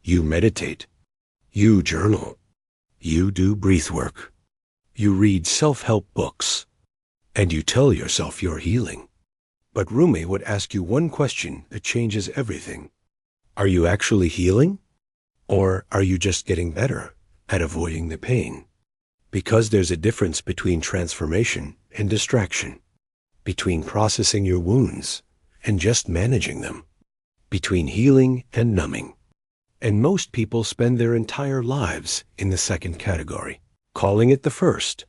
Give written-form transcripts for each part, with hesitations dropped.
You meditate. You journal. You do breathwork. You read self-help books. And you tell yourself you're healing. But Rumi would ask you one question that changes everything. Are you actually healing? Or are you just getting better at avoiding the pain? Because there's a difference between transformation and distraction, between processing your wounds and just managing them, between healing and numbing. And most people spend their entire lives in the second category, calling it the first.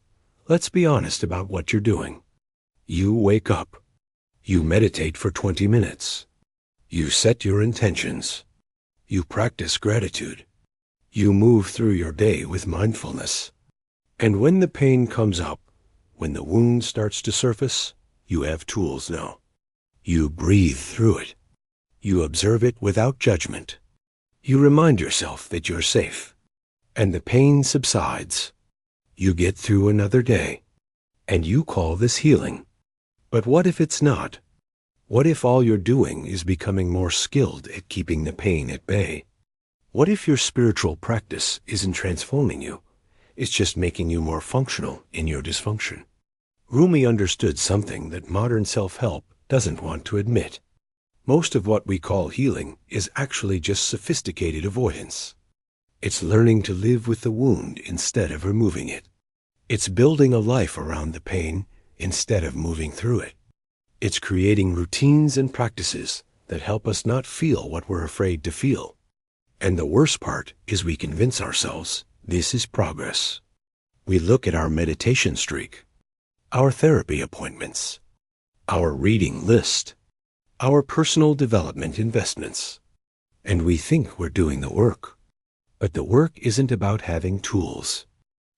Let's be honest about what you're doing. You wake up. You meditate for 20 minutes. You set your intentions. You practice gratitude. You move through your day with mindfulness. And when the pain comes up, when the wound starts to surface, you have tools now. You breathe through it. You observe it without judgment. You remind yourself that you're safe. And the pain subsides. You get through another day. And you call this healing. But what if it's not? What if all you're doing is becoming more skilled at keeping the pain at bay? What if your spiritual practice isn't transforming you? It's just making you more functional in your dysfunction. Rumi understood something that modern self-help doesn't want to admit. Most of what we call healing is actually just sophisticated avoidance. It's learning to live with the wound instead of removing it. It's building a life around the pain instead of moving through it. It's creating routines and practices that help us not feel what we're afraid to feel. And the worst part is we convince ourselves this is progress. We look at our meditation streak, our therapy appointments, our reading list, our personal development investments, and we think we're doing the work. But the work isn't about having tools.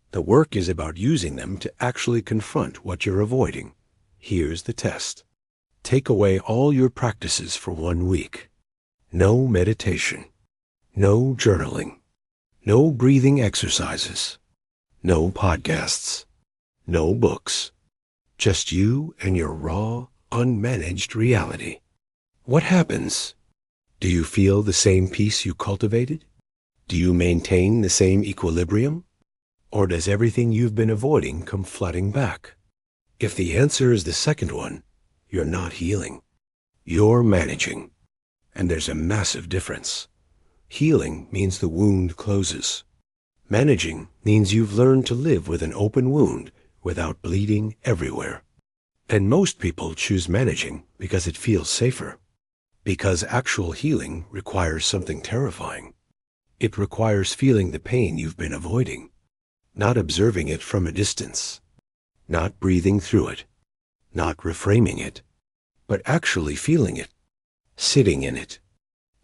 The work is about using them to actually confront what you're avoiding. Here's the test. Take away all your practices for 1 week. No meditation. No journaling. No breathing exercises. No podcasts. No books. Just you and your raw, unmanaged reality. What happens? Do you feel the same peace you cultivated? Do you maintain the same equilibrium? Or does everything you've been avoiding come flooding back? If the answer is the second one, you're not healing. You're managing. And there's a massive difference. Healing means the wound closes. Managing means you've learned to live with an open wound without bleeding everywhere. And most people choose managing because it feels safer. Because actual healing requires something terrifying. It requires feeling the pain you've been avoiding, not observing it from a distance, not breathing through it, not reframing it, but actually feeling it, sitting in it,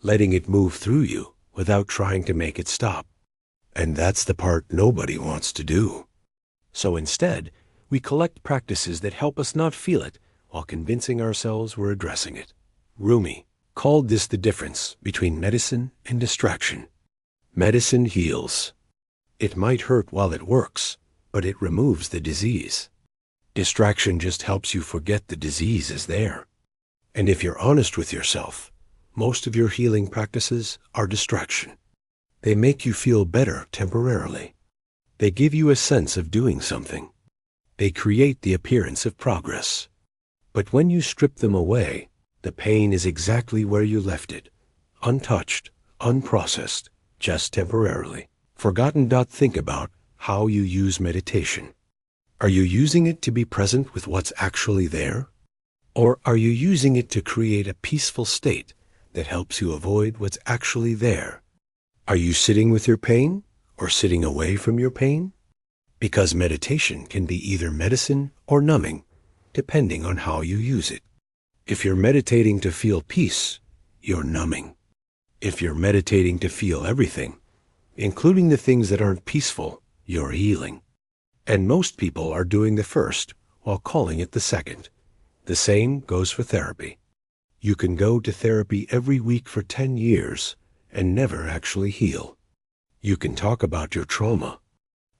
letting it move through you without trying to make it stop. And that's the part nobody wants to do. So instead, we collect practices that help us not feel it while convincing ourselves we're addressing it. Rumi called this the difference between medicine and distraction. Medicine heals. It might hurt while it works, but it removes the disease. Distraction just helps you forget the disease is there. And if you're honest with yourself, most of your healing practices are distraction. They make you feel better temporarily. They give you a sense of doing something. They create the appearance of progress. But when you strip them away, the pain is exactly where you left it, untouched, unprocessed, just temporarily. Forgotten. Think about how you use meditation. Are you using it to be present with what's actually there? Or are you using it to create a peaceful state that helps you avoid what's actually there? Are you sitting with your pain or sitting away from your pain? Because meditation can be either medicine or numbing, depending on how you use it. If you're meditating to feel peace, you're numbing. If you're meditating to feel everything, including the things that aren't peaceful, you're healing. And most people are doing the first while calling it the second. The same goes for therapy. You can go to therapy every week for 10 years and never actually heal. You can talk about your trauma,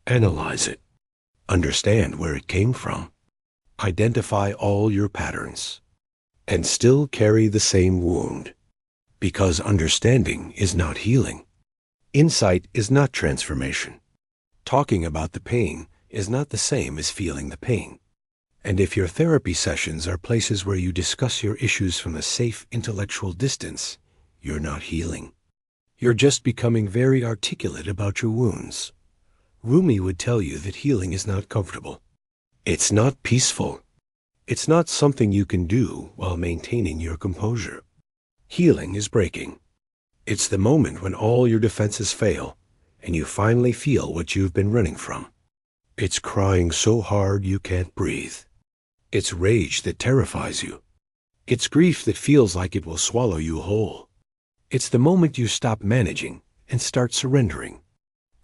analyze it, understand where it came from, identify all your patterns, and still carry the same wound. Because understanding is not healing. Insight is not transformation. Talking about the pain is not the same as feeling the pain. And if your therapy sessions are places where you discuss your issues from a safe intellectual distance, you're not healing. You're just becoming very articulate about your wounds. Rumi would tell you that healing is not comfortable. It's not peaceful. It's not something you can do while maintaining your composure. Healing is breaking. It's the moment when all your defenses fail and you finally feel what you've been running from. It's crying so hard you can't breathe. It's rage that terrifies you. It's grief that feels like it will swallow you whole. It's the moment you stop managing and start surrendering.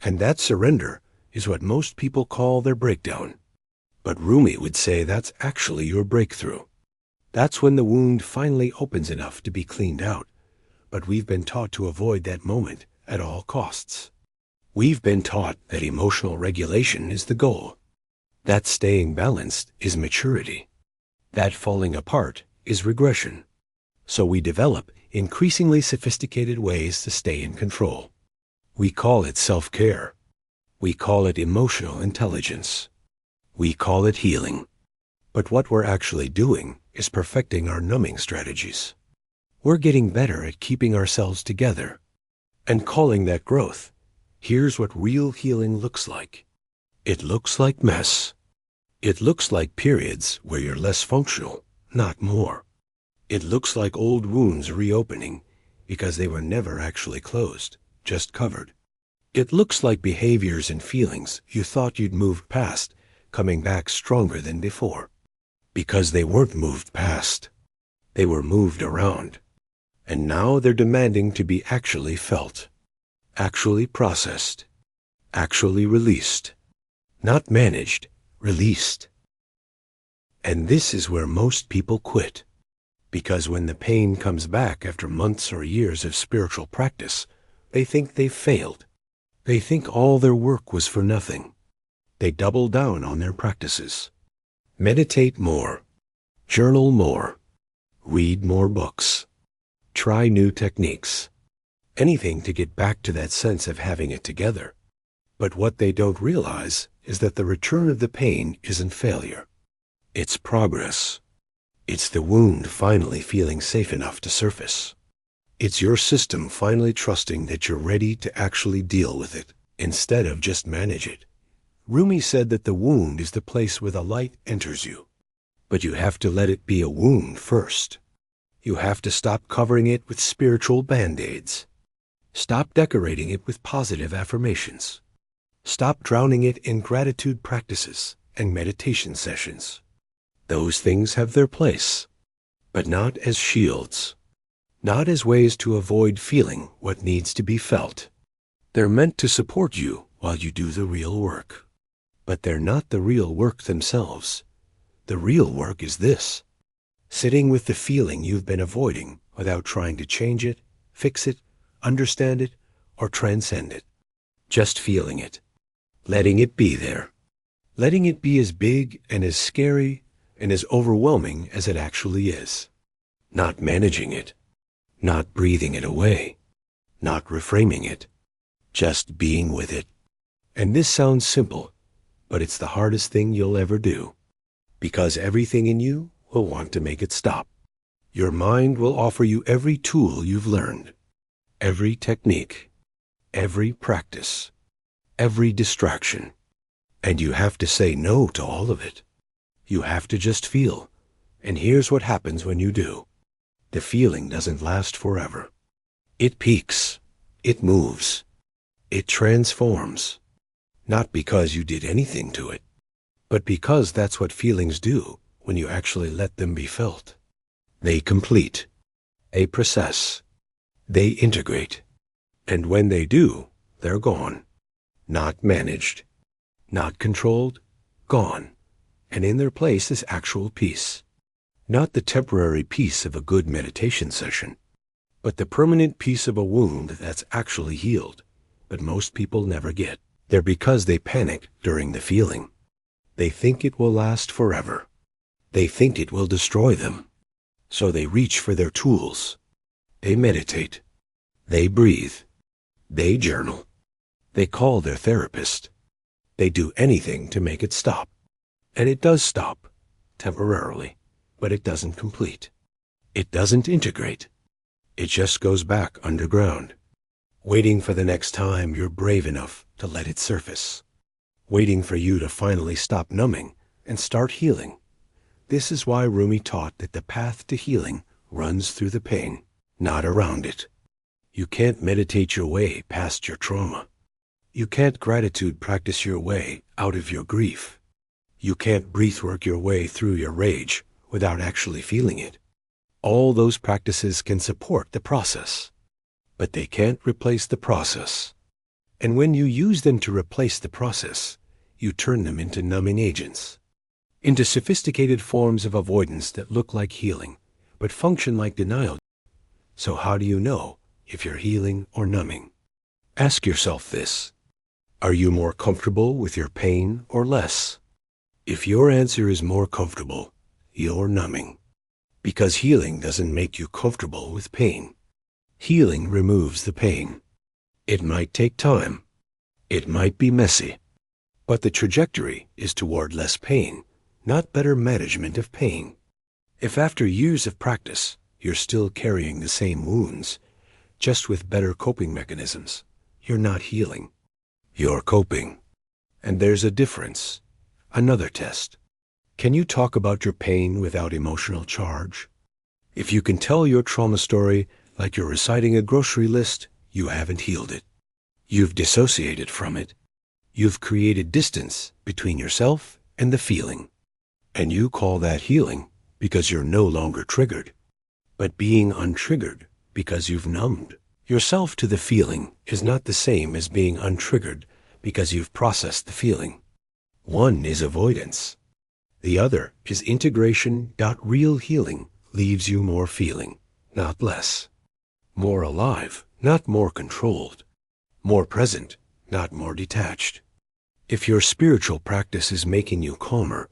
And that surrender is what most people call their breakdown. But Rumi would say that's actually your breakthrough. That's when the wound finally opens enough to be cleaned out. But we've been taught to avoid that moment at all costs. We've been taught that emotional regulation is the goal. That staying balanced is maturity. That falling apart is regression. So we develop increasingly sophisticated ways to stay in control. We call it self-care. We call it emotional intelligence. We call it healing. But what we're actually doing is perfecting our numbing strategies. We're getting better at keeping ourselves together and calling that growth. Here's what real healing looks like. It looks like mess. It looks like periods where you're less functional, not more. It looks like old wounds reopening because they were never actually closed, just covered. It looks like behaviors and feelings you thought you'd moved past coming back stronger than before. Because they weren't moved past. They were moved around. And now they're demanding to be actually felt, actually processed, actually released. Not managed, released. And this is where most people quit. Because when the pain comes back after months or years of spiritual practice, they think they've failed. They think all their work was for nothing. They double down on their practices. Meditate more. Journal more. Read more books. Try new techniques. Anything to get back to that sense of having it together. But what they don't realize is that the return of the pain isn't failure. It's progress. It's the wound finally feeling safe enough to surface. It's your system finally trusting that you're ready to actually deal with it, instead of just manage it. Rumi said that the wound is the place where the light enters you. But you have to let it be a wound first. You have to stop covering it with spiritual band-aids. Stop decorating it with positive affirmations. Stop drowning it in gratitude practices and meditation sessions. Those things have their place, but not as shields, not as ways to avoid feeling what needs to be felt. They're meant to support you while you do the real work. But they're not the real work themselves. The real work is this: sitting with the feeling you've been avoiding without trying to change it, fix it, understand it, or transcend it. Just feeling it. Letting it be there. Letting it be as big and as scary and as overwhelming as it actually is. Not managing it. Not breathing it away. Not reframing it. Just being with it. And this sounds simple, but it's the hardest thing you'll ever do. Because everything in you will want to make it stop. Your mind will offer you every tool you've learned. Every technique. Every practice. Every distraction. And you have to say no to all of it. You have to just feel. And here's what happens when you do. The feeling doesn't last forever. It peaks. It moves. It transforms. Not because you did anything to it, but because that's what feelings do when you actually let them be felt. They complete. They process. They integrate. And when they do, they're gone. Not managed. Not controlled. Gone. And in their place is actual peace. Not the temporary peace of a good meditation session, but the permanent peace of a wound that's actually healed, but most people never get. They're because they panic during the feeling. They think it will last forever. They think it will destroy them. So they reach for their tools. They meditate. They breathe. They journal. They call their therapist. They do anything to make it stop. And it does stop, temporarily, but it doesn't complete. It doesn't integrate. It just goes back underground, waiting for the next time you're brave enough to let it surface, waiting for you to finally stop numbing and start healing. This is why Rumi taught that the path to healing runs through the pain, not around it. You can't meditate your way past your trauma. You can't gratitude practice your way out of your grief. You can't breathwork your way through your rage without actually feeling it. All those practices can support the process, but they can't replace the process. And when you use them to replace the process, you turn them into numbing agents, into sophisticated forms of avoidance that look like healing, but function like denial. So how do you know if you're healing or numbing? Ask yourself this. Are you more comfortable with your pain or less? If your answer is more comfortable, you're numbing. Because healing doesn't make you comfortable with pain. Healing removes the pain. It might take time. It might be messy. But the trajectory is toward less pain, not better management of pain. If after years of practice, you're still carrying the same wounds, just with better coping mechanisms, you're not healing. You're coping. And there's a difference. Another test. Can you talk about your pain without emotional charge? If you can tell your trauma story like you're reciting a grocery list, you haven't healed it. You've dissociated from it. You've created distance between yourself and the feeling. And you call that healing because you're no longer triggered. But being untriggered because you've numbed yourself to the feeling is not the same as being untriggered because you've processed the feeling. One is avoidance. The other is integration. Real healing leaves you more feeling, not less. More alive, not more controlled. More present, not more detached. If your spiritual practice is making you calmer,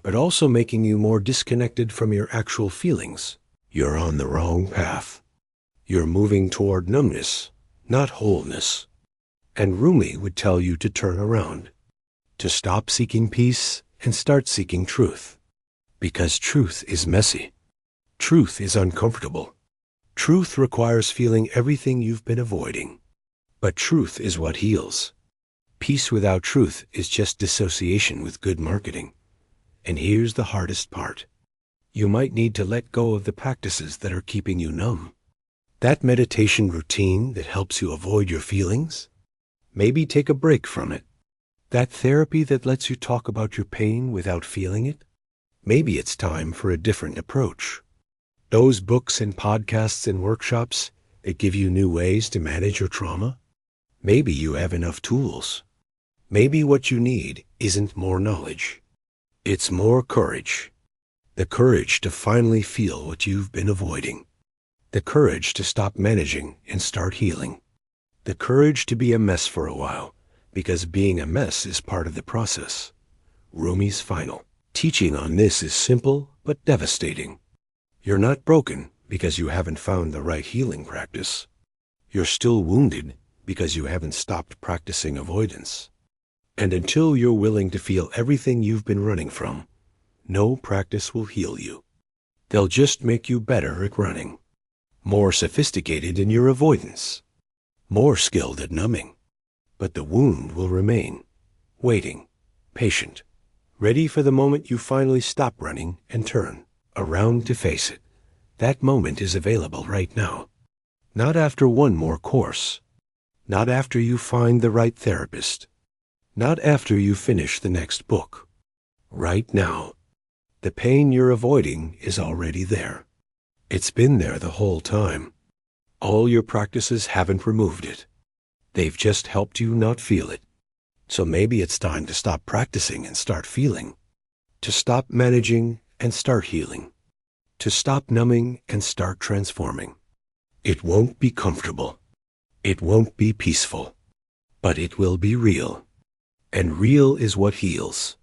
but also making you more disconnected from your actual feelings, you're on the wrong path. You're moving toward numbness, not wholeness. And Rumi would tell you to turn around, to stop seeking peace and start seeking truth. Because truth is messy. Truth is uncomfortable. Truth requires feeling everything you've been avoiding. But truth is what heals. Peace without truth is just dissociation with good marketing. And here's the hardest part. You might need to let go of the practices that are keeping you numb. That meditation routine that helps you avoid your feelings, maybe take a break from it. That therapy that lets you talk about your pain without feeling it, maybe it's time for a different approach. Those books and podcasts and workshops that give you new ways to manage your trauma, maybe you have enough tools. Maybe what you need isn't more knowledge. It's more courage. The courage to finally feel what you've been avoiding. The courage to stop managing and start healing. The courage to be a mess for a while, because being a mess is part of the process. Rumi's final teaching on this is simple but devastating. You're not broken because you haven't found the right healing practice. You're still wounded because you haven't stopped practicing avoidance. And until you're willing to feel everything you've been running from, no practice will heal you. They'll just make you better at running, more sophisticated in your avoidance, more skilled at numbing. But the wound will remain, waiting, patient, ready for the moment you finally stop running and turn around to face it. That moment is available right now. Not after one more course. Not after you find the right therapist. Not after you finish the next book. Right now. The pain you're avoiding is already there. It's been there the whole time. All your practices haven't removed it. They've just helped you not feel it. So maybe it's time to stop practicing and start feeling. To stop managing and start healing. To stop numbing and start transforming. It won't be comfortable. It won't be peaceful. But it will be real. And real is what heals.